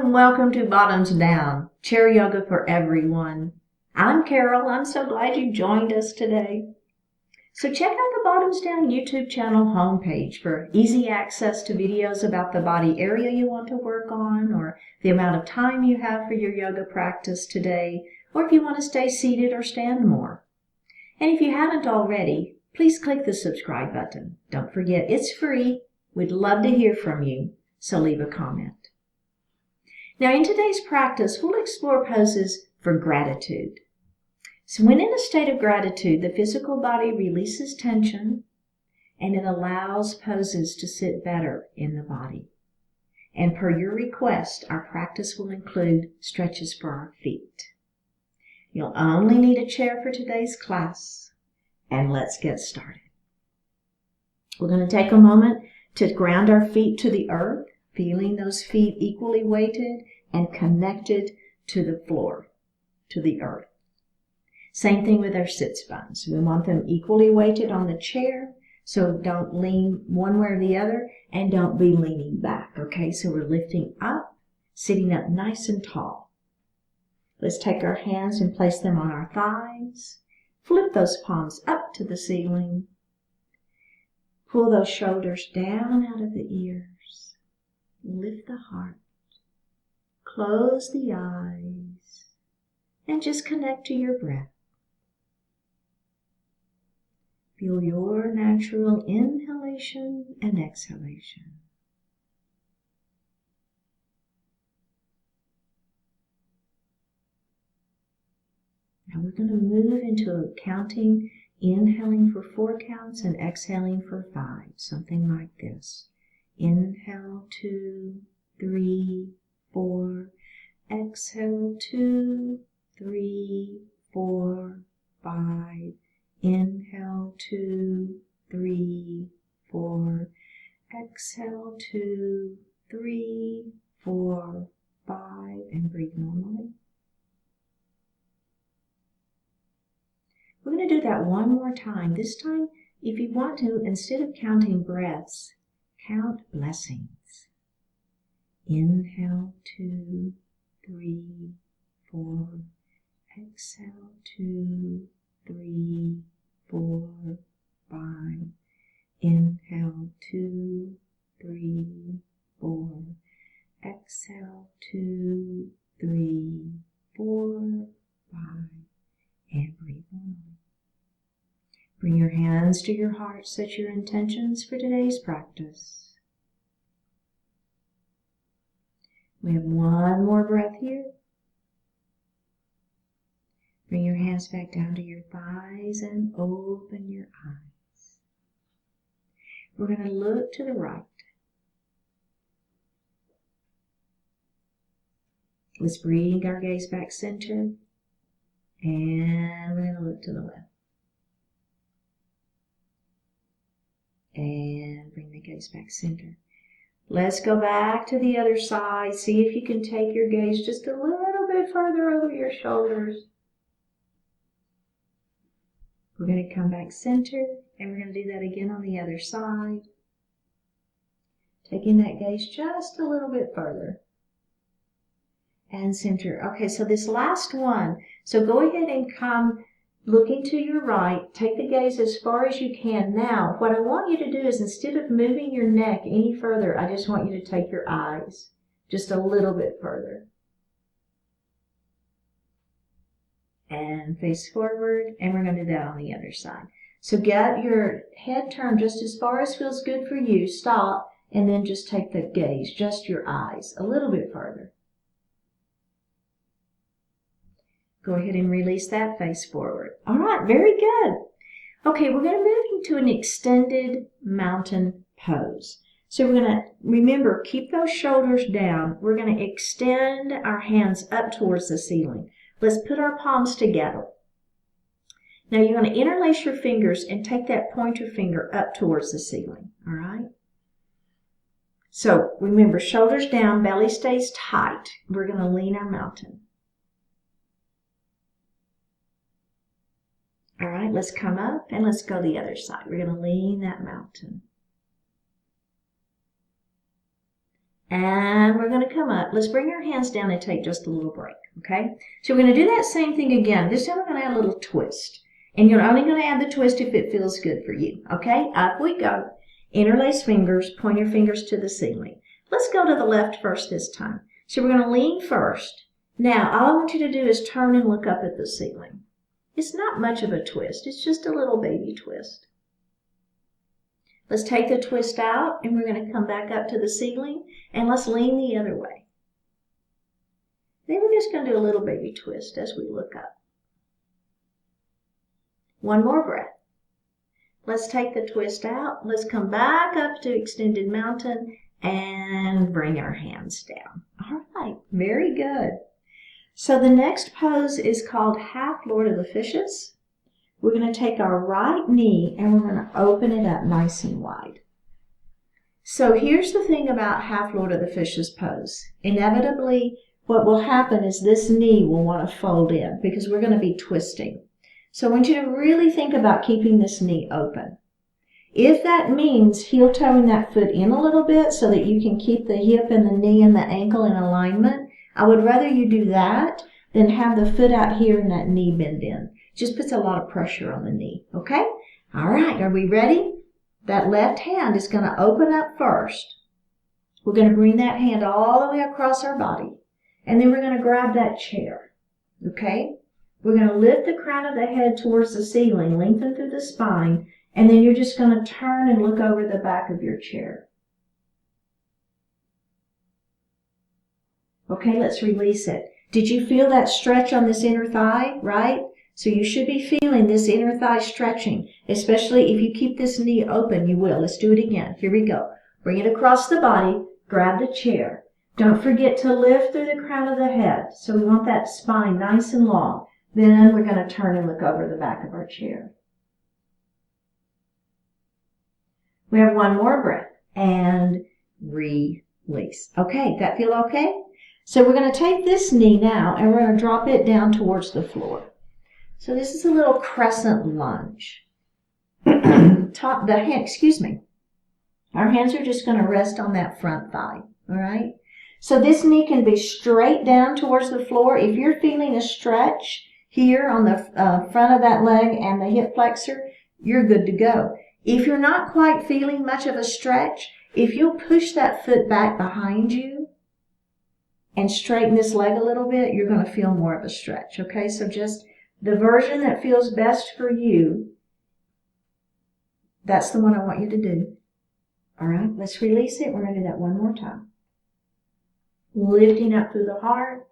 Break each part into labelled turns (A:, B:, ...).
A: and welcome to Bottoms Down, chair yoga for everyone. I'm Carol. I'm so glad you joined us today. So check out the Bottoms Down YouTube channel homepage for easy access to videos about the body area you want to work on, or the amount of time you have for your yoga practice today, or if you want to stay seated or stand more. And if you haven't already, please click the subscribe button. Don't forget, it's free. We'd love to hear from you, so leave a comment. Now, in today's practice, we'll explore poses for gratitude. So when in a state of gratitude, the physical body releases tension and it allows poses to sit better in the body. And per your request, our practice will include stretches for our feet. You'll only need a chair for today's class, and let's get started. We're going to take a moment to ground our feet to the earth, feeling those feet equally weighted and connected to the floor, to the earth. Same thing with our sits bones. We want them equally weighted on the chair, so don't lean one way or the other, and don't be leaning back, okay? So we're lifting up, sitting up nice and tall. Let's take our hands and place them on our thighs. Flip those palms up to the ceiling. Pull those shoulders down out of the ears. Lift the heart, close the eyes, and just connect to your breath. Feel your natural inhalation and exhalation. Now we're going to move into counting, inhaling for 4 counts and exhaling for 5, something like this. Inhale 2, 3, 4. Exhale 2, 3, 4, 5. Inhale 2, 3, 4. Exhale 2, 3, 4, 5. And breathe normally. We're going to do that one more time. This time, if you want to, instead of counting breaths, count blessings. Inhale 2, 3, 4. Exhale 2, 3, 4, 5. Inhale 2, 3, 4. Exhale 2, 3, 4, 5. And breathe normally. Bring your hands to your heart. Set your intentions for today's practice. We have one more breath here. Bring your hands back down to your thighs and open your eyes. We're going to look to the right. Let's bring our gaze back center. And we're going to look to the left. And bring the gaze back center. Let's go back to the other side. See if you can take your gaze just a little bit further over your shoulders. We're going to come back center, and we're going to do that again on the other side. Taking that gaze just a little bit further. And center. Okay, so this last one. So go ahead and come looking to your right. Take the gaze as far as you can. Now, what I want you to do is, instead of moving your neck any further, I just want you to take your eyes just a little bit further. And face forward, and we're going to do that on the other side. So get your head turned just as far as feels good for you. Stop, and then just take the gaze, just your eyes, a little bit further. Go ahead and release that, face forward. All right, very good. Okay, we're going to move into an extended mountain pose. So we're going to, remember, keep those shoulders down. We're going to extend our hands up towards the ceiling. Let's put our palms together. Now you're going to interlace your fingers and take that pointer finger up towards the ceiling, all right? So remember, shoulders down, belly stays tight. We're going to lean our mountain. All right, let's come up and let's go the other side. We're going to lean that mountain. And we're going to come up. Let's bring our hands down and take just a little break, okay? So we're going to do that same thing again. This time we're going to add a little twist. And you're only going to add the twist if it feels good for you, okay? Up we go. Interlace fingers, point your fingers to the ceiling. Let's go to the left first this time. So we're going to lean first. Now, all I want you to do is turn and look up at the ceiling. It's not much of a twist. It's just a little baby twist. Let's take the twist out, and we're going to come back up to the ceiling, and let's lean the other way. Then we're just going to do a little baby twist as we look up. One more breath. Let's take the twist out. Let's come back up to extended mountain and bring our hands down. All right, very good. So the next pose is called Half Lord of the Fishes. We're going to take our right knee and we're going to open it up nice and wide. So here's the thing about Half Lord of the Fishes pose. Inevitably, what will happen is this knee will want to fold in because we're going to be twisting. So I want you to really think about keeping this knee open. If that means heel-toeing that foot in a little bit so that you can keep the hip and the knee and the ankle in alignment, I would rather you do that than have the foot out here and that knee bend in. Just puts a lot of pressure on the knee, okay? All right, are we ready? That left hand is going to open up first. We're going to bring that hand all the way across our body. And then we're going to grab that chair, okay? We're going to lift the crown of the head towards the ceiling, lengthen through the spine, and then you're just going to turn and look over the back of your chair. Okay, let's release it. Did you feel that stretch on this inner thigh, right? So you should be feeling this inner thigh stretching, especially if you keep this knee open, you will. Let's do it again. Here we go. Bring it across the body, grab the chair. Don't forget to lift through the crown of the head. So we want that spine nice and long. Then we're going to turn and look over the back of our chair. We have one more breath and release. Okay, that feel okay? So we're going to take this knee now and we're going to drop it down towards the floor. So this is a little crescent lunge. Our hands are just going to rest on that front thigh, all right? So this knee can be straight down towards the floor. If you're feeling a stretch here on the front of that leg and the hip flexor, you're good to go. If you're not quite feeling much of a stretch, if you'll push that foot back behind you and straighten this leg a little bit, you're going to feel more of a stretch, okay? So just the version that feels best for you, that's the one I want you to do. All right, let's release it. We're going to do that one more time. Lifting up through the heart.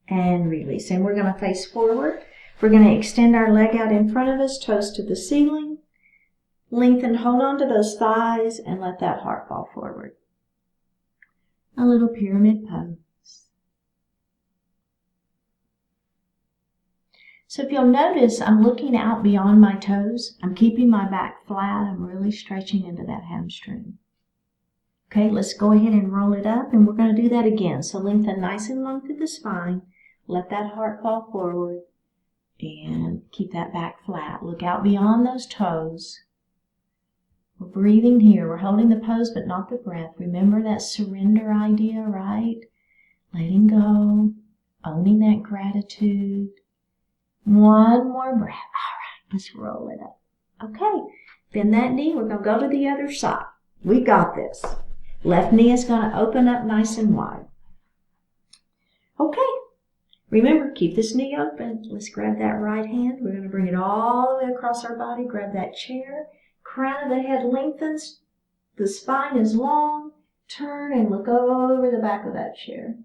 A: And release. And we're going to face forward. We're going to extend our leg out in front of us, toes to the ceiling. Lengthen, hold on to those thighs, and let that heart fall forward. A little pyramid pose. So if you'll notice, I'm looking out beyond my toes. I'm keeping my back flat. I'm really stretching into that hamstring. Okay, let's go ahead and roll it up, and we're going to do that again. So lengthen nice and long through the spine. Let that heart fall forward, and keep that back flat. Look out beyond those toes. We're breathing here. We're holding the pose, but not the breath. Remember that surrender idea, right? Letting go, owning that gratitude. One more breath. All right, let's roll it up. Okay, bend that knee. We're going to go to the other side. We got this. Left knee is going to open up nice and wide. Okay, remember, keep this knee open. Let's grab that right hand. We're going to bring it all the way across our body. Grab that chair. Crown of the head lengthens. The spine is long. Turn and look over the back of that chair.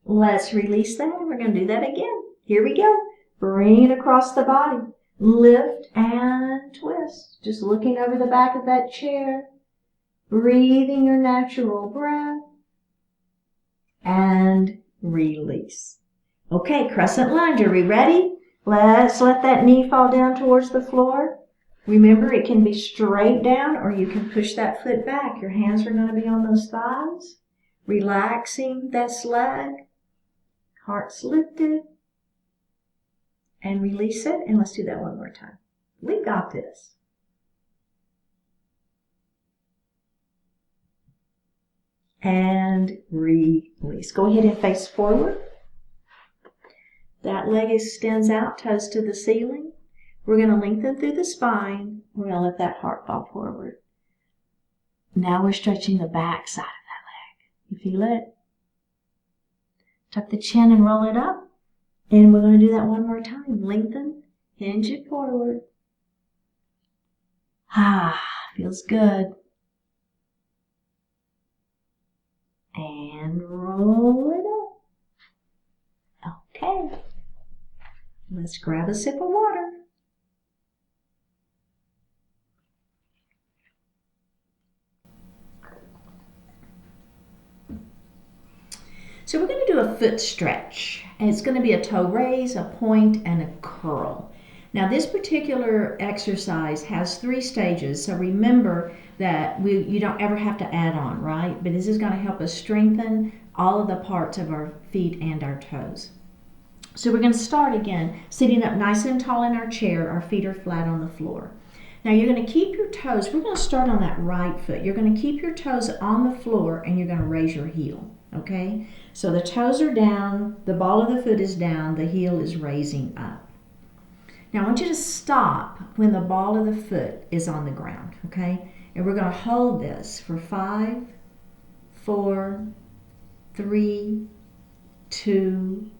A: Let's release that. We're going to do that again. Here we go. Bring it across the body. Lift and twist. Just looking over the back of that chair. Breathing your natural breath. And release. Okay, crescent lunge. Are we ready? Let's let that knee fall down towards the floor. Remember, it can be straight down or you can push that foot back. Your hands are going to be on those thighs. Relaxing that leg. Heart's lifted. and release it. And let's do that one more time. We got this. And release. Go ahead and face forward. That leg extends out, toes to the ceiling. We're going to lengthen through the spine. We're going to let that heart fall forward. Now we're stretching the back side of that leg. You feel it? Tuck the chin and roll it up. And we're going to do that one more time. Lengthen, hinge it forward. Feels good. And roll it up. Okay. Let's grab a sip of water. So we're going to do a foot stretch, and it's going to be a toe raise, a point, and a curl. Now this particular exercise has 3 stages, so remember that you don't ever have to add on, right? But this is going to help us strengthen all of the parts of our feet and our toes. So we're going to start again, sitting up nice and tall in our chair. Our feet are flat on the floor. Now you're going to keep your toes, we're going to start on that right foot. You're going to keep your toes on the floor and you're going to raise your heel, okay? So the toes are down, the ball of the foot is down, the heel is raising up. Now I want you to stop when the ball of the foot is on the ground, okay? And we're going to hold this for 5, 4, 3, 2,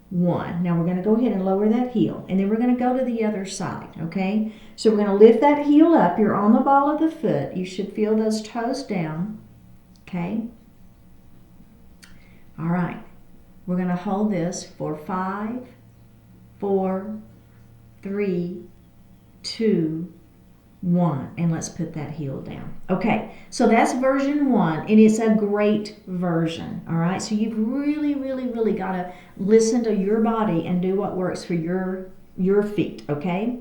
A: 1. Now we're going to go ahead and lower that heel, and then we're going to go to the other side, okay? So we're going to lift that heel up. You're on the ball of the foot. You should feel those toes down, okay? All right. We're going to hold this for 5, 4, 3, 2, 1, and let's put that heel down. Okay, so that's version 1, and it's a great version, all right? So you've really got to listen to your body and do what works for your feet, okay?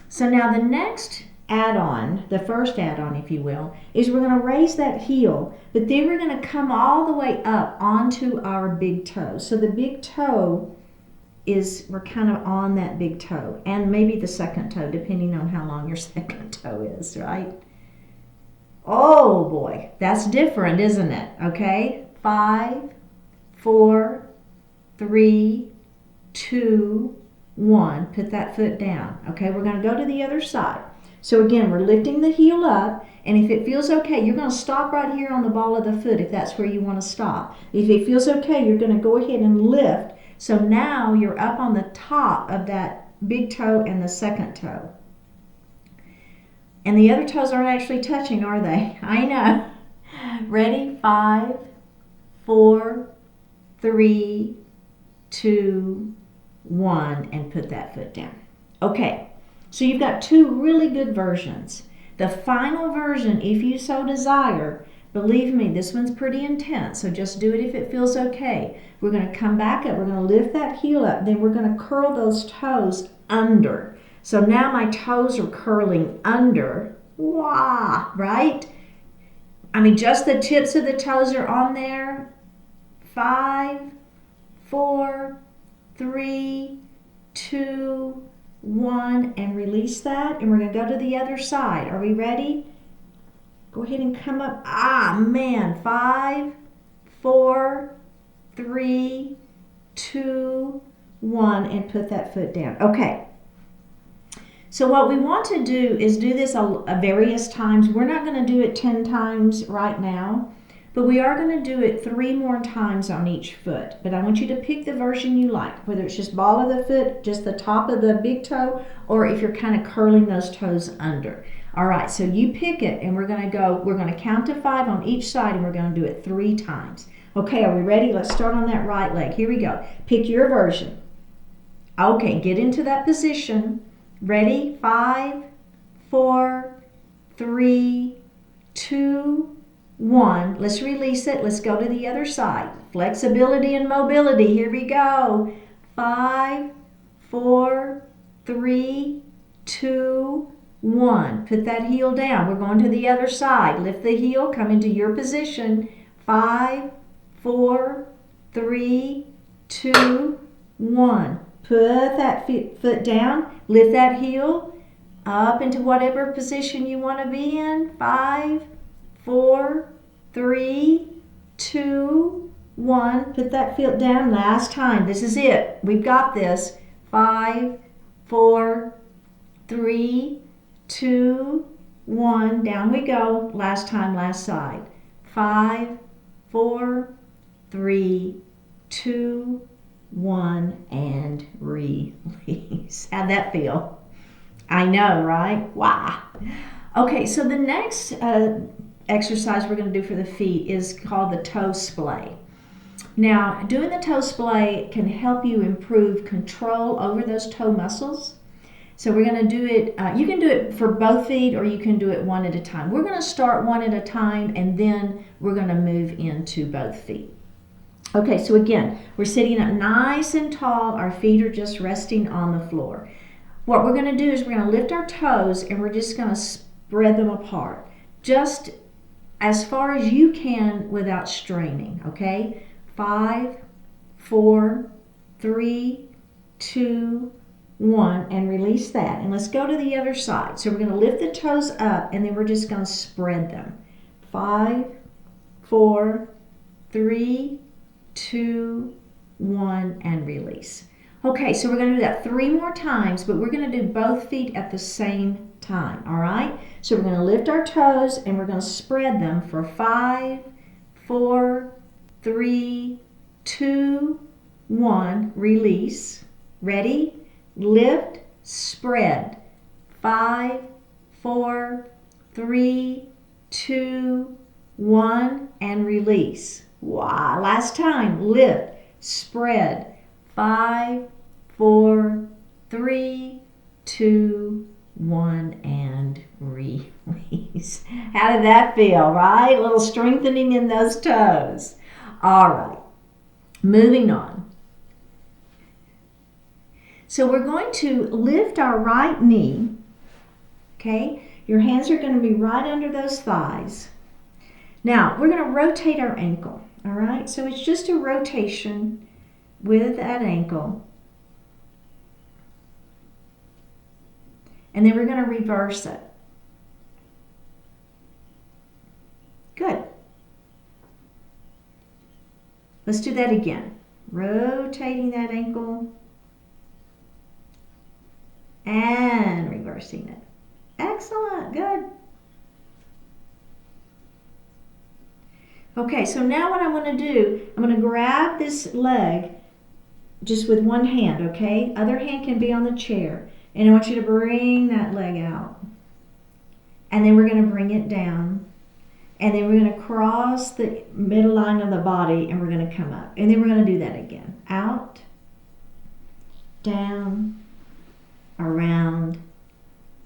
A: So now the next add-on, the first add-on, if you will, is we're going to raise that heel, but then we're going to come all the way up onto our big toe. So the big toe we're kind of on that big toe, and maybe the second toe, depending on how long your second toe is, right? Oh boy, that's different, isn't it? Okay, 5, 4, 3, 2, 1. Put that foot down. Okay, we're going to go to the other side. So again, we're lifting the heel up, and if it feels okay, you're going to stop right here on the ball of the foot if that's where you want to stop. If it feels okay, you're going to go ahead and lift. So now you're up on the top of that big toe and the second toe. And the other toes aren't actually touching, are they? I know. Ready? 5, 4, 3, 2, 1, and put that foot down. Okay, so you've got 2 really good versions. The final version, if you so desire, believe me, this one's pretty intense, so just do it if it feels okay. We're going to come back up, we're going to lift that heel up, then we're going to curl those toes under. So now my toes are curling under. Wow, right? I mean, just the tips of the toes are on there. 5, 4, 3, 2, 1, and release that. And we're going to go to the other side. Are we ready? Go ahead and come up. 5, 4, 3, 2, 1, and put that foot down. Okay. So what we want to do is do this various times. We're not going to do it 10 times right now, but we are going to do it 3 more times on each foot. But I want you to pick the version you like, whether it's just ball of the foot, just the top of the big toe, or if you're kind of curling those toes under. All right, so you pick it, and we're going to count to 5 on each side, and we're going to do it 3 times. Okay, are we ready? Let's start on that right leg. Here we go. Pick your version. Okay, get into that position. Ready? 5, 4, 3, 2, 1. Let's release it. Let's go to the other side. Flexibility and mobility. Here we go. 5, 4, 3, 2, 1. Put that heel down. We're going to the other side. Lift the heel. Come into your position. 5, 4, 3, 2, 1. Put that foot down, lift that heel up into whatever position you want to be in. 5, 4, 3, 2, 1. Put that foot down. Last time. This is it. We've got this. 5, 4, 3, 2, 1. Down we go. Last time, last side. 5, 4, 3, 2, 1, and release. How'd that feel? I know, right? Wow. Okay, so the next exercise we're going to do for the feet is called the toe splay. Now, doing the toe splay can help you improve control over those toe muscles. So we're going to do it, you can do it for both feet or you can do it one at a time. We're going to start one at a time and then we're going to move into both feet. Okay, so again, we're sitting up nice and tall. Our feet are just resting on the floor. What we're going to do is we're going to lift our toes and we're just going to spread them apart. Just as far as you can without straining, okay? 5, 4, 3, 2, 1, and release that. And let's go to the other side. So we're going to lift the toes up and then we're just going to spread them. 5, 4, 3, 2, 1, and release. Okay, so we're going to do that 3 more times, but we're going to do both feet at the same time, all right? So we're going to lift our toes and we're going to spread them for 5, 4, 3, 2, 1, release. Ready? Lift, spread. 5, 4, 3, 2, 1, and release. Wow, last time. Lift, spread. 5, 4, 3, 2, 1, and release. How did that feel, right? A little strengthening in those toes. All right, moving on. So we're going to lift our right knee, okay? Your hands are going to be right under those thighs. Now, we're going to rotate our ankle, all right? So it's just a rotation with that ankle. And then we're going to reverse it. Good. Let's do that again. Rotating that ankle and reversing it. Excellent. Good. Okay, so now what I'm going to do, I'm going to grab this leg just with one hand, okay? Other hand can be on the chair. And I want you to bring that leg out. And then we're going to bring it down. And then we're going to cross the middle line of the body and we're going to come up. And then we're going to do that again. Out, down, around,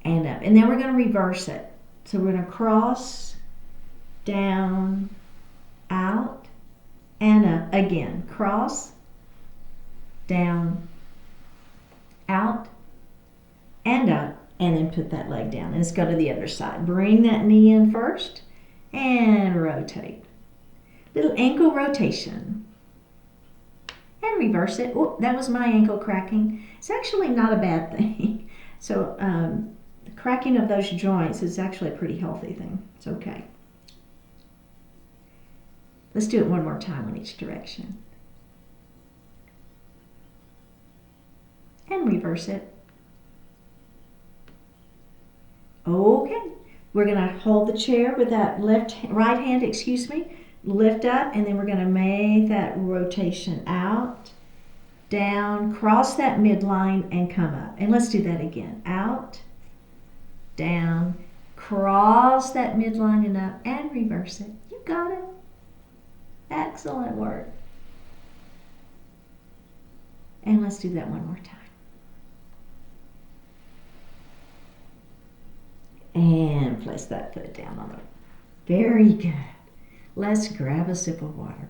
A: and up. And then we're going to reverse it. So we're going to cross, down, out, and up. Again, cross, down, out, and up, and then put that leg down. And let's go to the other side. Bring that knee in first and rotate. Little ankle rotation. And reverse it. Oh, that was my ankle cracking. It's actually not a bad thing. So the cracking of those joints is actually a pretty healthy thing. It's okay. Let's do it one more time in each direction. And reverse it. Okay, we're going to hold the chair with that right hand, lift up, and then we're going to make that rotation out, down, cross that midline, and come up. And let's do that again. Out, down, cross that midline and up, and reverse it. You got it. Excellent work. And let's do that one more time. And place that foot down on it. Very good. Let's grab a sip of water.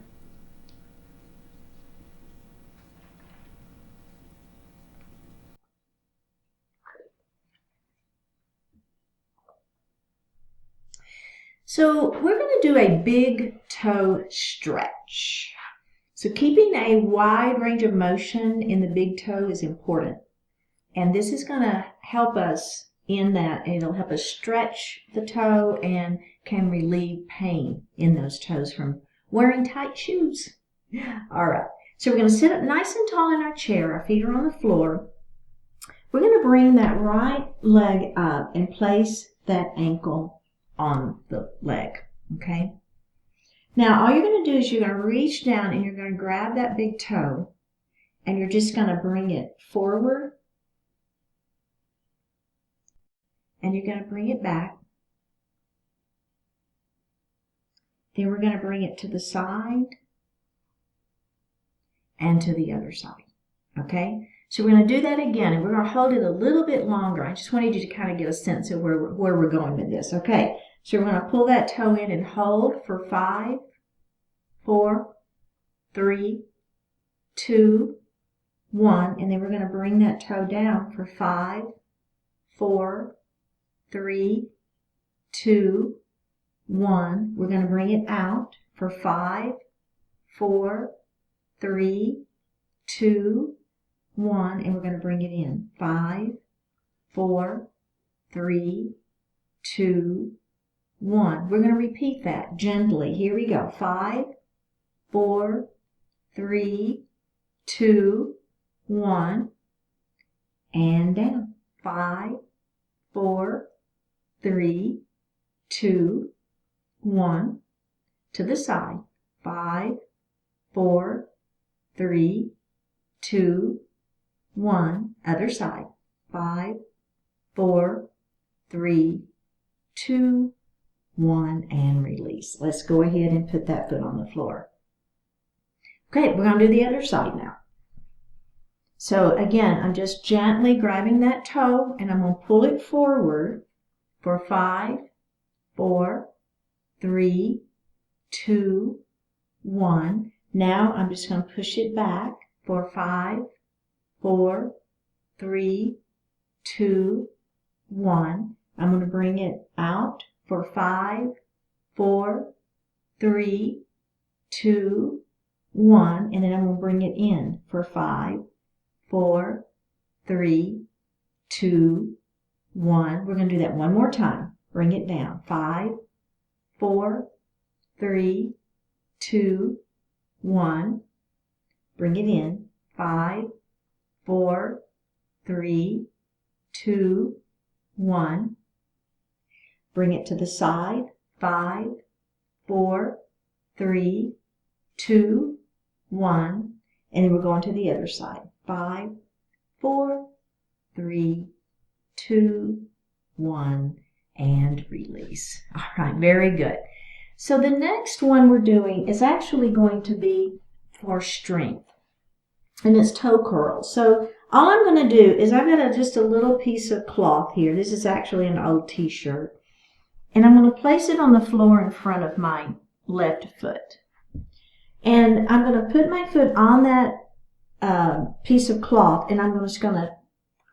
A: So we're going to do a big toe stretch. So keeping a wide range of motion in the big toe is important. And this is going to help us in that. It'll help us stretch the toe and can relieve pain in those toes from wearing tight shoes. All right. So we're going to sit up nice and tall in our chair. Our feet are on the floor. We're going to bring that right leg up and place that ankle on the leg. Okay? Now, all you're going to do is you're going to reach down and you're going to grab that big toe and you're just going to bring it forward and you're going to bring it back. Then we're going to bring it to the side and to the other side. Okay? So we're going to do that again and we're going to hold it a little bit longer. I just wanted you to kind of get a sense of where we're going with this. Okay? So we're going to pull that toe in and hold for 5, 4, 3, 2, 1, and then we're going to bring that toe down for 5, 4, 3, 2, 1. We're going to bring it out for 5, 4, 3, 2, 1, and we're going to bring it in. 5, 4, 3, 2, 1. We're going to repeat that gently. Here we go. 5, 4, 3, 2, 1, and down. 5, 4, 3, 2, 1. To the side. 5, 4, 3, 2, 1. Other side. 5, 4, 3, 2, 1, and release. Let's go ahead and put that foot on the floor. Okay, we're going to do the other side now. So again, I'm just gently grabbing that toe and I'm going to pull it forward for 5, 4, 3, 2, 1. Now I'm just going to push it back for 5, 4, 3, 2, 1. I'm going to bring it out for 5, 4, 3, 2, 1, and then I'm going to bring it in for 5, 4, 3, 2, 1. We're going to do that one more time. Bring it down. 5, 4, 3, 2, 1. Bring it in. 5, 4, 3, 2, 1. Bring it to the side. 5, 4, 3, 2, 1. And then we're going to the other side. 5, 4, 3, 2, 1, and release. All right, very good. So the next one we're doing is actually going to be for strength, and it's toe curls. So all I'm going to do is I've got just a little piece of cloth here. This is actually an old t-shirt, and I'm going to place it on the floor in front of my left foot. And I'm going to put my foot on that piece of cloth, and I'm just going to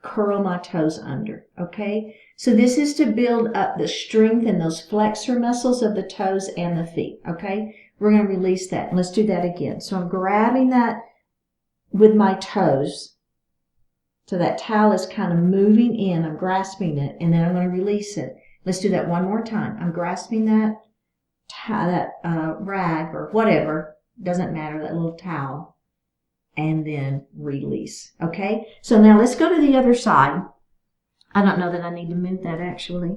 A: curl my toes under, okay? So this is to build up the strength in those flexor muscles of the toes and the feet, okay? We're going to release that. Let's do that again. So I'm grabbing that with my toes. So that towel is kind of moving in. I'm grasping it, and then I'm going to release it. Let's do that one more time. I'm grasping that rag or whatever, doesn't matter, that little towel, and then release. Okay, so now let's go to the other side. I don't know that I need to move that actually.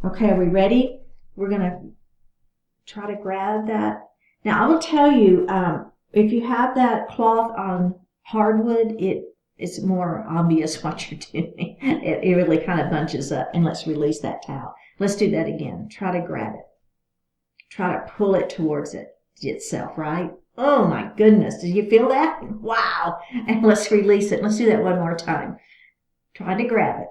A: Okay, are we ready? We're going to try to grab that. Now I will tell you, if you have that cloth on hardwood, it's more obvious what you're doing. It really kind of bunches up. And let's release that towel. Let's do that again. Try to grab it. Try to pull it towards itself, right? Oh my goodness. Did you feel that? Wow. And let's release it. Let's do that one more time. Try to grab it.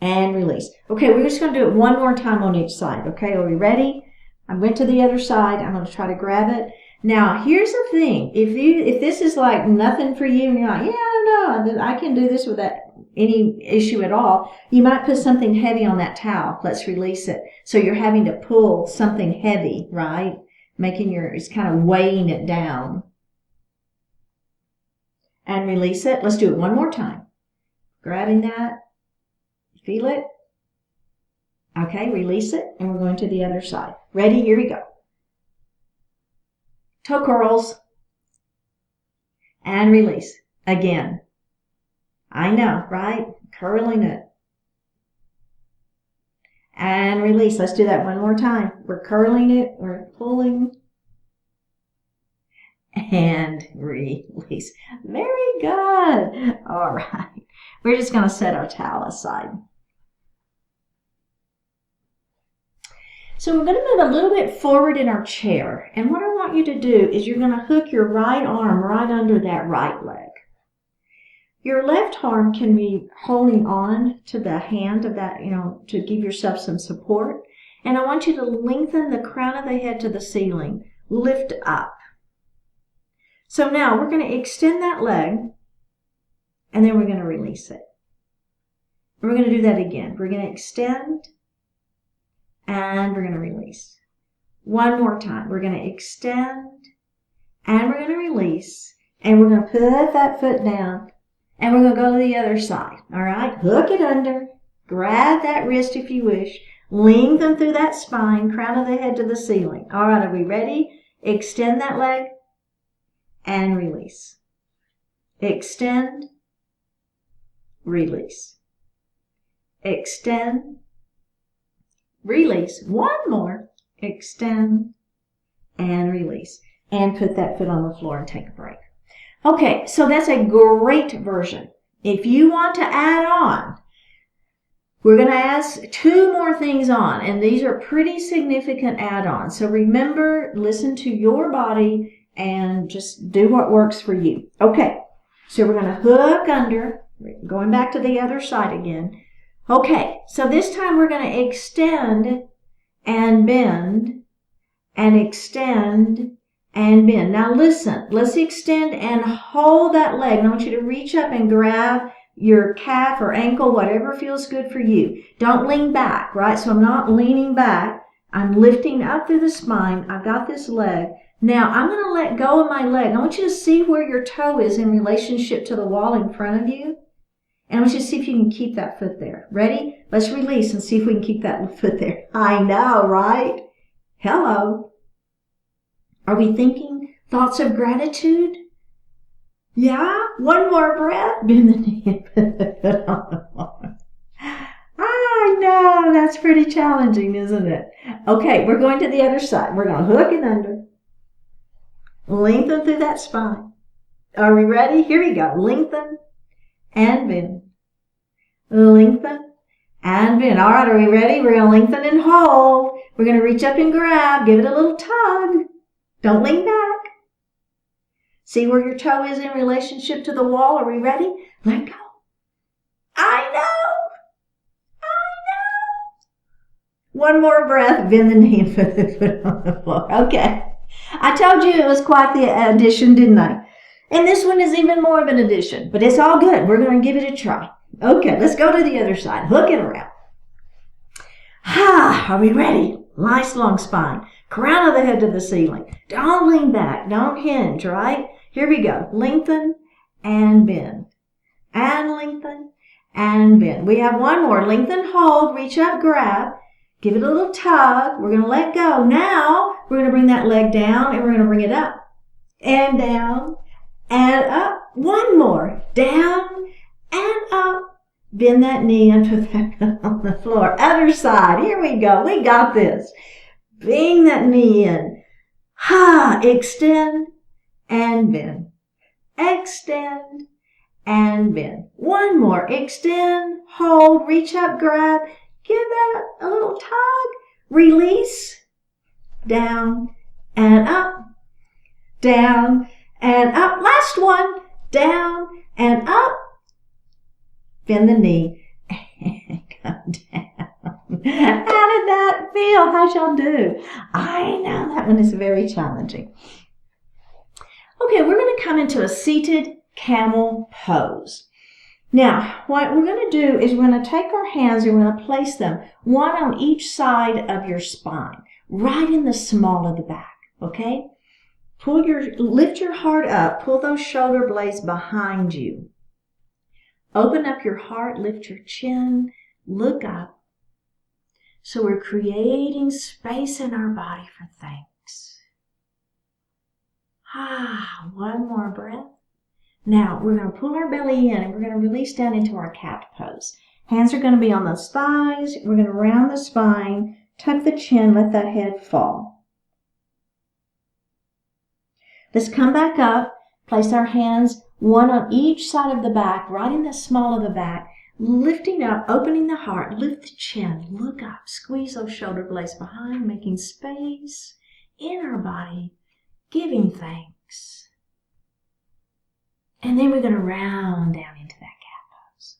A: And release. Okay, we're just going to do it one more time on each side. Okay, are we ready? I went to the other side. I'm going to try to grab it. Now, here's the thing. If this is like nothing for you and you're like, yeah, I don't know, I can do this without any issue at all, you might put something heavy on that towel. Let's release it. So you're having to pull something heavy, right? it's kind of weighing it down. And release it. Let's do it one more time. Grabbing that. Feel it. Okay, release it. And we're going to the other side. Ready? Here we go. Toe curls. And release. Again. I know, right? Curling it. And release. Let's do that one more time. We're curling it. We're pulling. And release. Very good. All right. We're just going to set our towel aside. So we're going to move a little bit forward in our chair. And what I want you to do is you're going to hook your right arm right under that right leg. Your left arm can be holding on to the hand of that, to give yourself some support. And I want you to lengthen the crown of the head to the ceiling. Lift up. So now we're going to extend that leg, and then we're going to release it. We're going to do that again. We're going to extend, and we're going to release. One more time. We're going to extend, and we're going to release, and we're going to put that foot down, and we're going to go to the other side. All right? Hook it under. Grab that wrist if you wish. Lengthen through that spine, crown of the head to the ceiling. All right, are we ready? Extend that leg. And release. Extend, release. Extend, release. One more. Extend, and release. And put that foot on the floor and take a break. Okay, so that's a great version. If you want to add on, we're going to add 2 more things on, and these are pretty significant add-ons. So remember, listen to your body and just do what works for you. Okay, so we're going to hook under, going back to the other side again. Okay, so this time we're going to extend and bend and extend and bend. Now listen, let's extend and hold that leg. And I want you to reach up and grab your calf or ankle, whatever feels good for you. Don't lean back, right? So I'm not leaning back. I'm lifting up through the spine. I've got this leg. Now, I'm going to let go of my leg. I want you to see where your toe is in relationship to the wall in front of you. And I want you to see if you can keep that foot there. Ready? Let's release and see if we can keep that foot there. I know, right? Hello. Are we thinking thoughts of gratitude? Yeah? One more breath. Bend the knee and put the foot on the floor. I know. That's pretty challenging, isn't it? Okay, we're going to the other side. We're going to hook it under. Lengthen through that spine. Are we ready? Here we go. Lengthen and bend. Lengthen and bend. All right, are we ready? We're going to lengthen and hold. We're going to reach up and grab. Give it a little tug. Don't lean back. See where your toe is in relationship to the wall. Are we ready? Let go. I know. One more breath. Bend the knee and put the foot on the floor. Okay. I told you it was quite the addition, didn't I? And this one is even more of an addition, but it's all good. We're going to give it a try. Okay, let's go to the other side. Hook it around. Are we ready? Nice long spine. Crown of the head to the ceiling. Don't lean back. Don't hinge, right? Here we go. Lengthen and bend. And lengthen and bend. We have one more. Lengthen, hold, reach up, grab. Give it a little tug. We're going to let go. Now, we're going to bring that leg down and we're going to bring it up. And down and up. One more. Down and up. Bend that knee and put that on the floor. Other side. Here we go. We got this. Bring that knee in. Extend and bend. Extend and bend. One more. Extend, hold, reach up, grab. Give that a little tug. Release. Down and up. Down and up. Last one. Down and up. Bend the knee and come down. How did that feel? How'd y'all do? I know that one is very challenging. Okay, we're going to come into a seated camel pose. Now, what we're going to do is we're going to take our hands and we're going to place them one on each side of your spine, right in the small of the back. Okay? Lift your heart up. Pull those shoulder blades behind you. Open up your heart, lift your chin, look up. So we're creating space in our body for thanks. One more breath. Now we're going to pull our belly in and we're going to release down into our cat pose. Hands are going to be on those thighs. We're going to round the spine, tuck the chin, let that head fall. Let's come back up, place our hands one on each side of the back, right in the small of the back, lifting up, opening the heart, lift the chin, look up, squeeze those shoulder blades behind, making space in our body, giving thanks. And then we're going to round down into that cat pose.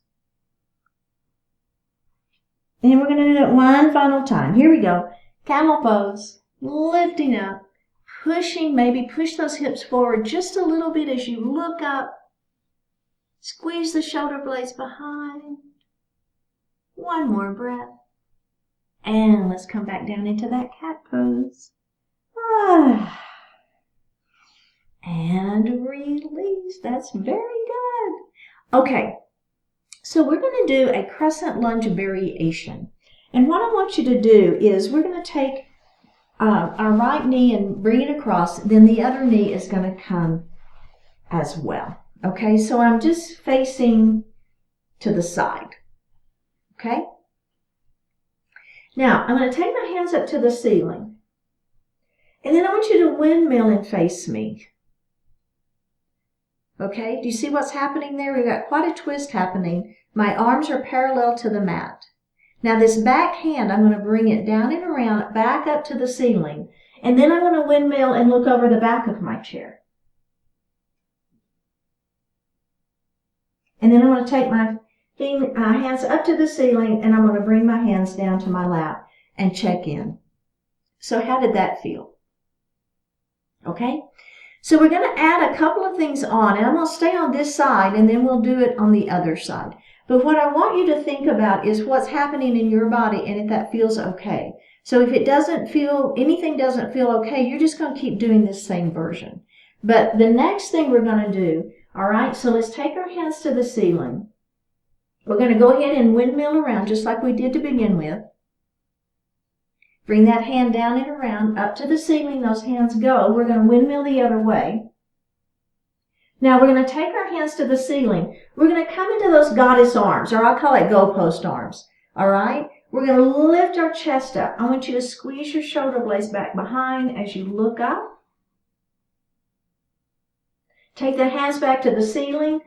A: And we're going to do that one final time. Here we go. Camel pose, lifting up, pushing, maybe push those hips forward just a little bit as you look up. Squeeze the shoulder blades behind. One more breath. And let's come back down into that cat pose. And release. That's very good. Okay, so we're going to do a crescent lunge variation. And what I want you to do is we're going to take our right knee and bring it across. Then the other knee is going to come as well. Okay, so I'm just facing to the side. Okay? Now, I'm going to take my hands up to the ceiling. And then I want you to windmill and face me. Okay, do you see what's happening there? We've got quite a twist happening. My arms are parallel to the mat. Now this back hand, I'm going to bring it down and around, back up to the ceiling. And then I'm going to windmill and look over the back of my chair. And then I'm going to take my hands up to the ceiling and I'm going to bring my hands down to my lap and check in. So how did that feel? Okay? So we're going to add a couple of things on, and I'm going to stay on this side, and then we'll do it on the other side. But what I want you to think about is what's happening in your body and if that feels okay. So if it doesn't feel, anything doesn't feel okay, you're just going to keep doing this same version. But the next thing we're going to do, all right, so let's take our hands to the ceiling. We're going to go ahead and windmill around just like we did to begin with. Bring that hand down and around, up to the ceiling, those hands go. We're going to windmill the other way. Now we're going to take our hands to the ceiling. We're going to come into those goddess arms, or I'll call it goalpost arms. All right? We're going to lift our chest up. I want you to squeeze your shoulder blades back behind as you look up. Take the hands back to the ceiling.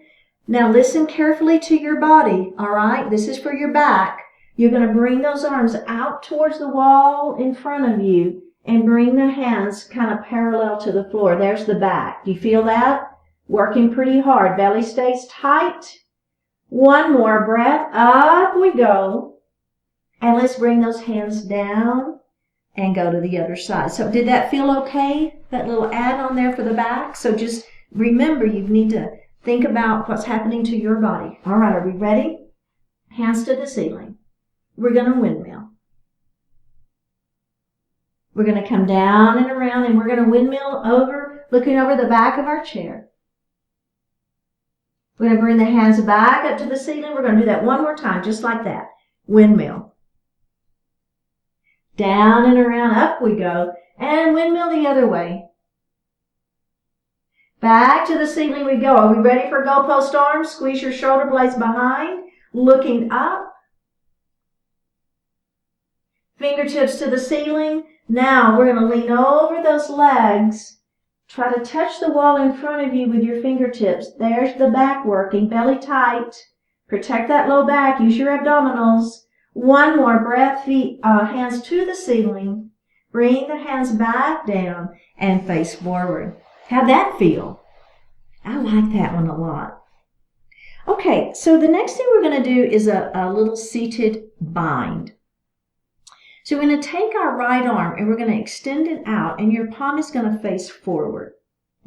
A: Now listen carefully to your body. All right? This is for your back. You're going to bring those arms out towards the wall in front of you and bring the hands kind of parallel to the floor. There's the back. Do you feel that? Working pretty hard. Belly stays tight. One more breath. Up we go. And let's bring those hands down and go to the other side. So did that feel okay? That little add on there for the back? So just remember, you need to think about what's happening to your body. All right, are we ready? Hands to the ceiling. We're going to windmill. We're going to come down and around and we're going to windmill over, looking over the back of our chair. We're going to bring the hands back up to the ceiling. We're going to do that one more time, just like that. Windmill. Down and around, up we go. And windmill the other way. Back to the ceiling we go. Are we ready for goalpost arms? Squeeze your shoulder blades behind, looking up. Fingertips to the ceiling. Now we're going to lean over those legs. Try to touch the wall in front of you with your fingertips. There's the back working. Belly tight. Protect that low back. Use your abdominals. One more breath. Feet, hands to the ceiling. Bring the hands back down and face forward. How'd that feel? I like that one a lot. Okay, so the next thing we're going to do is a little seated bind. So we're going to take our right arm and we're going to extend it out and your palm is going to face forward,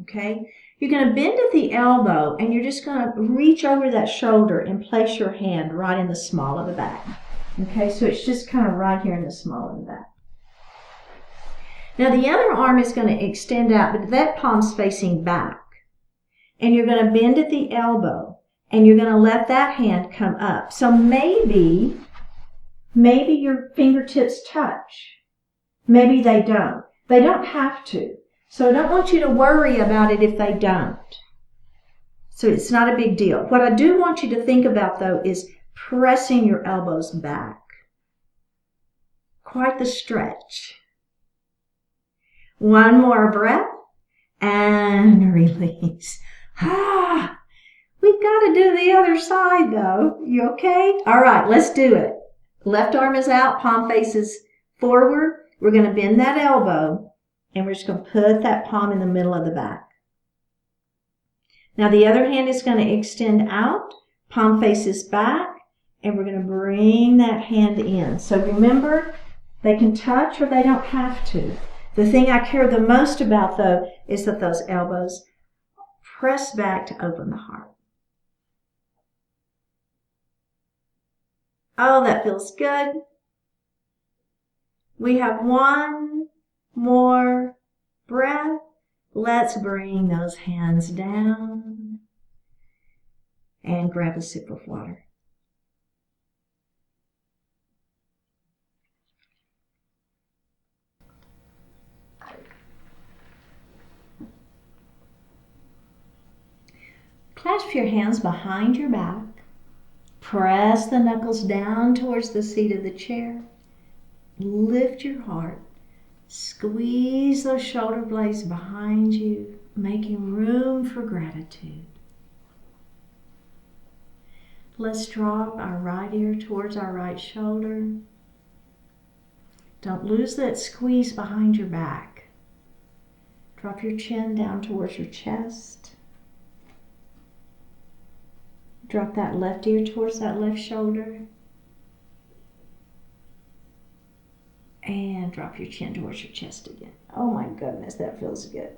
A: okay? You're going to bend at the elbow and you're just going to reach over that shoulder and place your hand right in the small of the back, okay? So it's just kind of right here in the small of the back. Now the other arm is going to extend out, but that palm's facing back. And you're going to bend at the elbow, and you're going to let that hand come up. So maybe your fingertips touch. Maybe they don't. They don't have to. So I don't want you to worry about it if they don't. So it's not a big deal. What I do want you to think about, though, is pressing your elbows back. Quite the stretch. One more breath and release. We've got to do the other side, though. You okay? All right, let's do it. Left arm is out, palm faces forward. We're going to bend that elbow, and we're just going to put that palm in the middle of the back. Now the other hand is going to extend out, palm faces back, and we're going to bring that hand in. So remember, they can touch or they don't have to. The thing I care the most about, though, is that those elbows press back to open the heart. Oh, that feels good. We have one more breath. Let's bring those hands down and grab a sip of water. Clasp your hands behind your back. Press the knuckles down towards the seat of the chair. Lift your heart. Squeeze those shoulder blades behind you, making room for gratitude. Let's drop our right ear towards our right shoulder. Don't lose that squeeze behind your back. Drop your chin down towards your chest. Drop that left ear towards that left shoulder. And drop your chin towards your chest again. Oh my goodness, that feels good.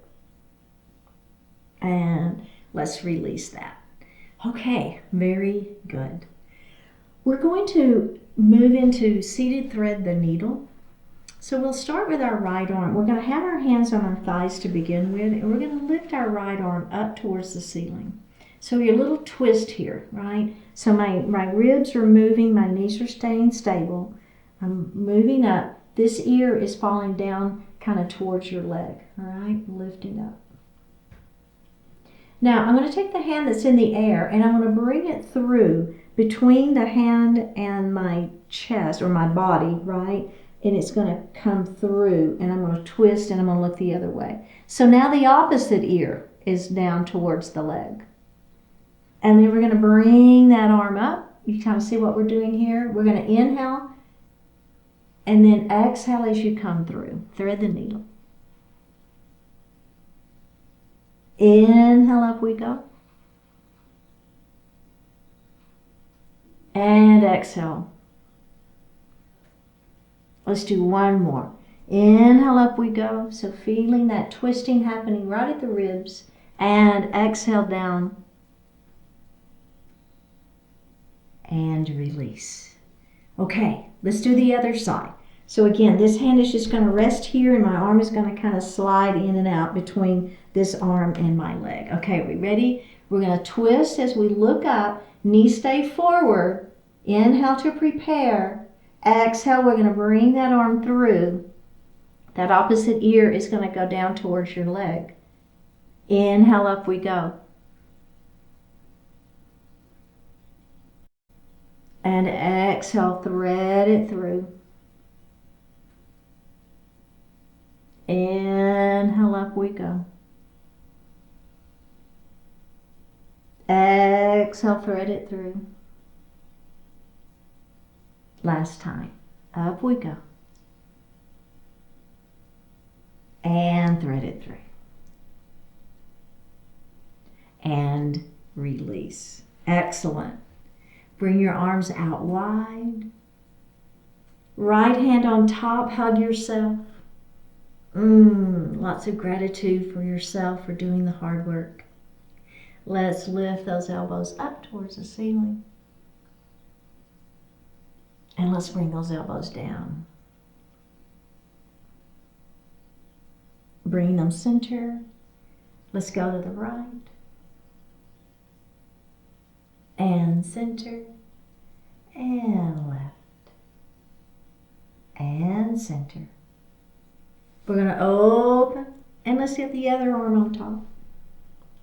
A: And let's release that. Okay, very good. We're going to move into seated thread the needle. So we'll start with our right arm. We're going to have our hands on our thighs to begin with, and we're going to lift our right arm up towards the ceiling. So your little twist here, right? So my ribs are moving, my knees are staying stable. I'm moving up. This ear is falling down kind of towards your leg, all right? Lifting up. Now, I'm going to take the hand that's in the air and I'm going to bring it through between the hand and my chest or my body, right? And it's going to come through and I'm going to twist and I'm going to look the other way. So now the opposite ear is down towards the leg. And then we're going to bring that arm up. You kind of see what we're doing here. We're going to inhale and then exhale as you come through. Thread the needle. Inhale, up we go. And exhale. Let's do one more. Inhale, up we go. So feeling that twisting happening right at the ribs. And exhale down. And release. Okay, let's do the other side. So again, this hand is just going to rest here and my arm is going to kind of slide in and out between this arm and my leg. Okay, are we ready? We're going to twist as we look up, knees stay forward. Inhale to prepare. Exhale, we're going to bring that arm through. That opposite ear is going to go down towards your leg. Inhale, up we go. And exhale, thread it through. Inhale, up we go. Exhale, thread it through. Last time. Up we go. And thread it through. And release. Excellent. Bring your arms out wide. Right hand on top, hug yourself. Lots of gratitude for yourself for doing the hard work. Let's lift those elbows up towards the ceiling. And let's bring those elbows down. Bring them center. Let's go to the right. And center. And left. And center. We're going to open. And let's get the other arm on top.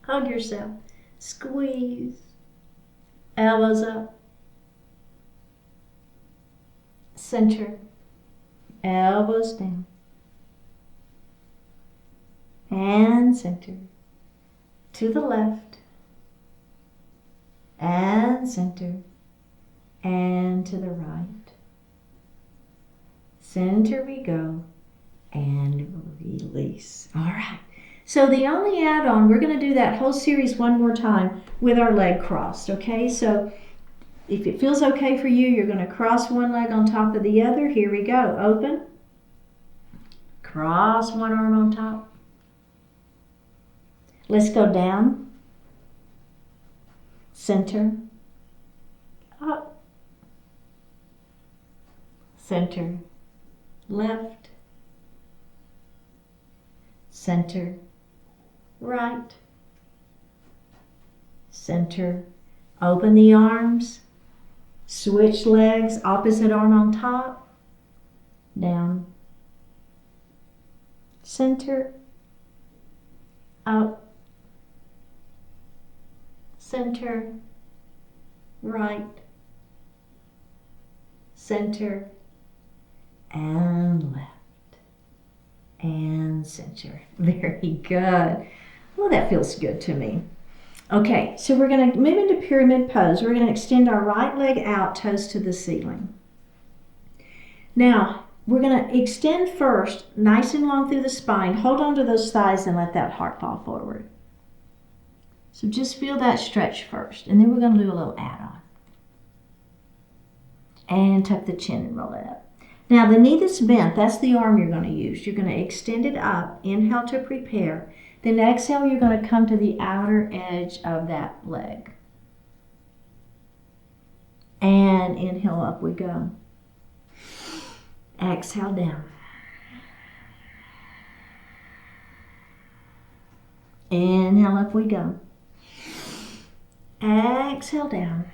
A: Hug yourself. Squeeze. Elbows up. Center. Elbows down. And center. To the left. And center. And to the right. Center we go. And release. All right. So the only add-on, we're going to do that whole series one more time with our leg crossed, okay? So if it feels okay for you, you're going to cross one leg on top of the other. Here we go. Open. Cross one arm on top. Let's go down. Center. Up. Center. Left. Center. Right. Center. Open the arms. Switch legs. Opposite arm on top. Down. Center. Up. Center. Right. Center. And left. And center. Very good. Well, that feels good to me. Okay, so we're going to move into pyramid pose. We're going to extend our right leg out, toes to the ceiling. Now, we're going to extend first, nice and long through the spine. Hold on to those thighs and let that heart fall forward. So just feel that stretch first, and then we're going to do a little add-on. And tuck the chin and roll it up. Now, the knee that's bent, that's the arm you're going to use. You're going to extend it up. Inhale to prepare. Then exhale, you're going to come to the outer edge of that leg. And inhale, up we go. Exhale down. Inhale, up we go. Exhale down.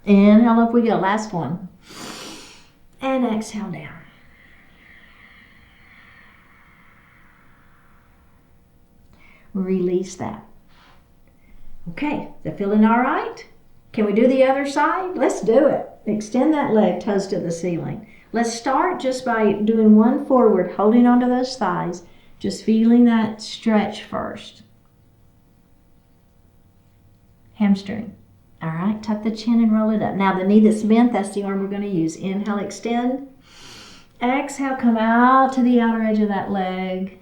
A: Inhale, up we go. Last one. And exhale down. Release that. Okay, is it feeling all right? Can we do the other side? Let's do it. Extend that leg, toes to the ceiling. Let's start just by doing one forward, holding onto those thighs, just feeling that stretch first. Hamstring. All right, tuck the chin and roll it up. Now the knee that's bent, that's the arm we're going to use. Inhale, extend. Exhale, come out to the outer edge of that leg.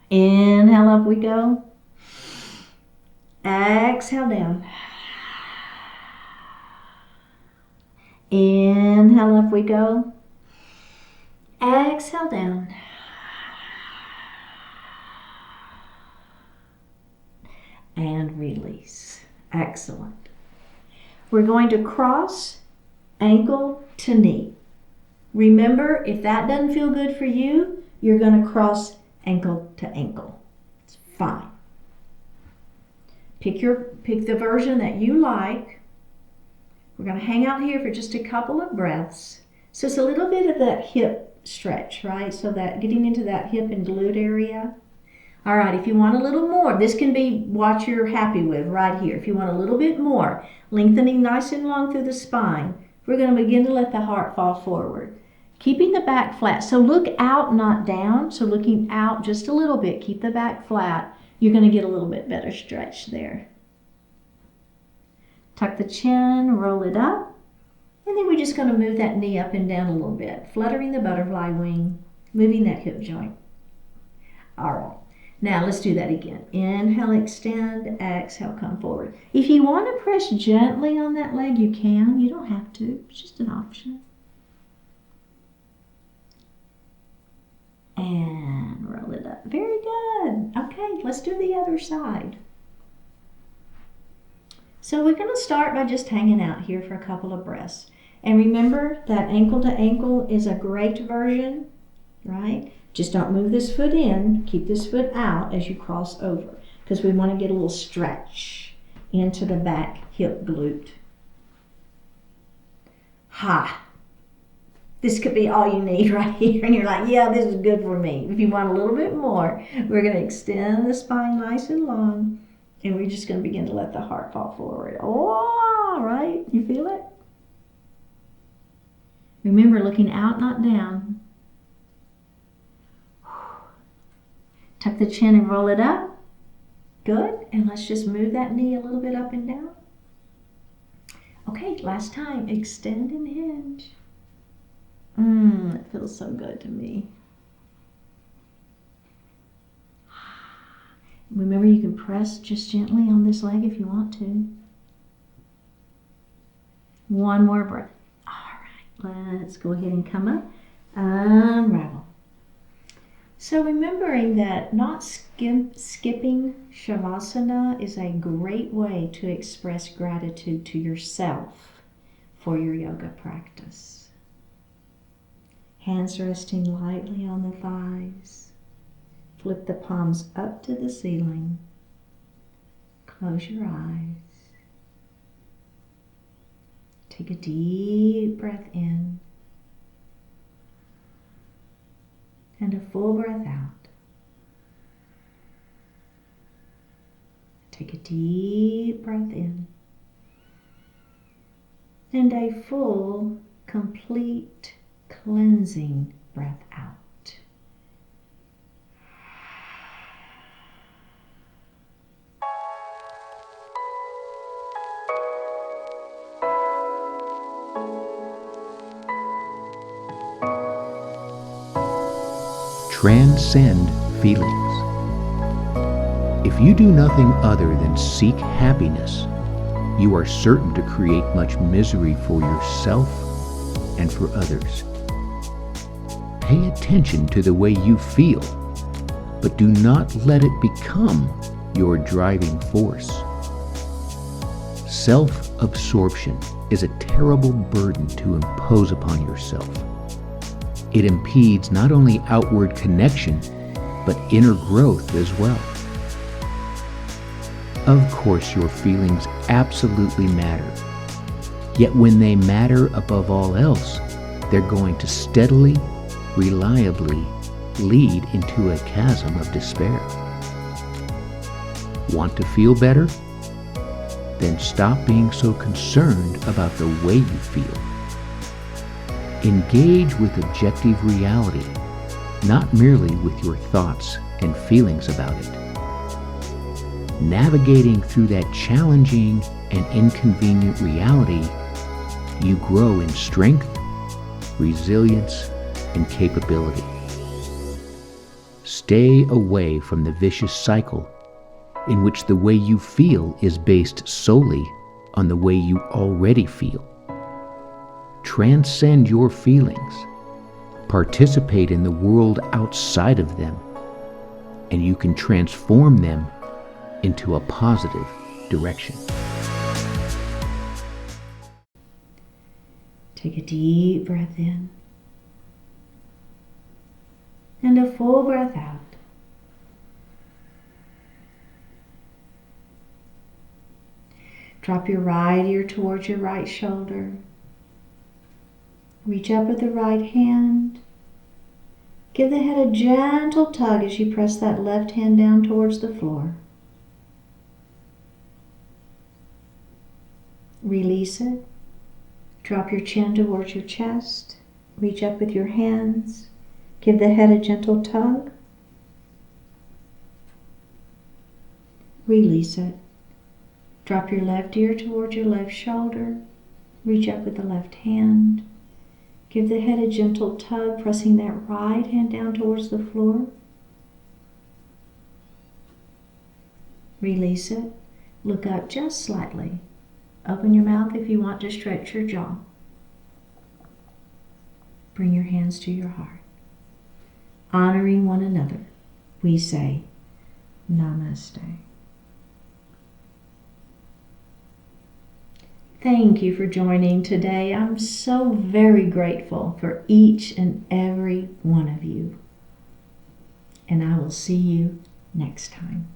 A: Inhale, up we go. Exhale down. Inhale, up we go. Exhale down. And release. Excellent. We're going to cross ankle to knee. Remember, if that doesn't feel good for you, you're going to cross ankle to ankle. It's fine. Pick the version that you like. We're going to hang out here for just a couple of breaths. So it's a little bit of that hip stretch, right? So that getting into that hip and glute area. All right, if you want a little more, this can be what you're happy with right here. If you want a little bit more, lengthening nice and long through the spine, we're going to begin to let the heart fall forward. Keeping the back flat. So look out, not down. So looking out just a little bit. Keep the back flat. You're going to get a little bit better stretch there. Tuck the chin, roll it up. And then we're just going to move that knee up and down a little bit. Fluttering the butterfly wing. Moving that hip joint. All right. Now let's do that again. Inhale, extend, exhale, come forward. If you want to press gently on that leg, you can. You don't have to. It's just an option. And roll it up. Very good. Okay, let's do the other side. So we're going to start by just hanging out here for a couple of breaths. And remember that ankle to ankle is a great version, right? Just don't move this foot in. Keep this foot out as you cross over, because we want to get a little stretch into the back hip glute. Ha! This could be all you need right here. And you're like, yeah, this is good for me. If you want a little bit more, we're going to extend the spine nice and long. And we're just going to begin to let the heart fall forward. Oh, right? You feel it? Remember, looking out, not down. Tuck the chin and roll it up. Good. And let's just move that knee a little bit up and down. Okay, last time. Extend and hinge. It feels so good to me. Remember, you can press just gently on this leg if you want to. One more breath. All right, let's go ahead and come up. Unravel. So remembering that not skipping Shavasana is a great way to express gratitude to yourself for your yoga practice. Hands resting lightly on the thighs. Flip the palms up to the ceiling. Close your eyes. Take a deep breath in and a full breath out. Take a deep breath in and a full, complete, cleansing breath out.
B: Transcend feelings. If you do nothing other than seek happiness, you are certain to create much misery for yourself and for others. Pay attention to the way you feel, but do not let it become your driving force. Self-absorption is a terrible burden to impose upon yourself. It impedes not only outward connection, but inner growth as well. Of course, your feelings absolutely matter. Yet when they matter above all else, they're going to steadily, reliably lead into a chasm of despair. Want to feel better? Then stop being so concerned about the way you feel. Engage with objective reality, not merely with your thoughts and feelings about it. Navigating through that challenging and inconvenient reality, you grow in strength, resilience, and capability. Stay away from the vicious cycle in which the way you feel is based solely on the way you already feel. Transcend your feelings, participate in the world outside of them, and you can transform them into a positive direction.
A: Take a deep breath in and a full breath out. Drop your right ear towards your right shoulder. Reach up with the right hand. Give the head a gentle tug as you press that left hand down towards the floor. Release it. Drop your chin towards your chest. Reach up with your hands. Give the head a gentle tug. Release it. Drop your left ear towards your left shoulder. Reach up with the left hand. Give the head a gentle tug, pressing that right hand down towards the floor. Release it. Look up just slightly. Open your mouth if you want to stretch your jaw. Bring your hands to your heart. Honoring one another, we say, Namaste. Thank you for joining today. I'm so very grateful for each and every one of you. And I will see you next time.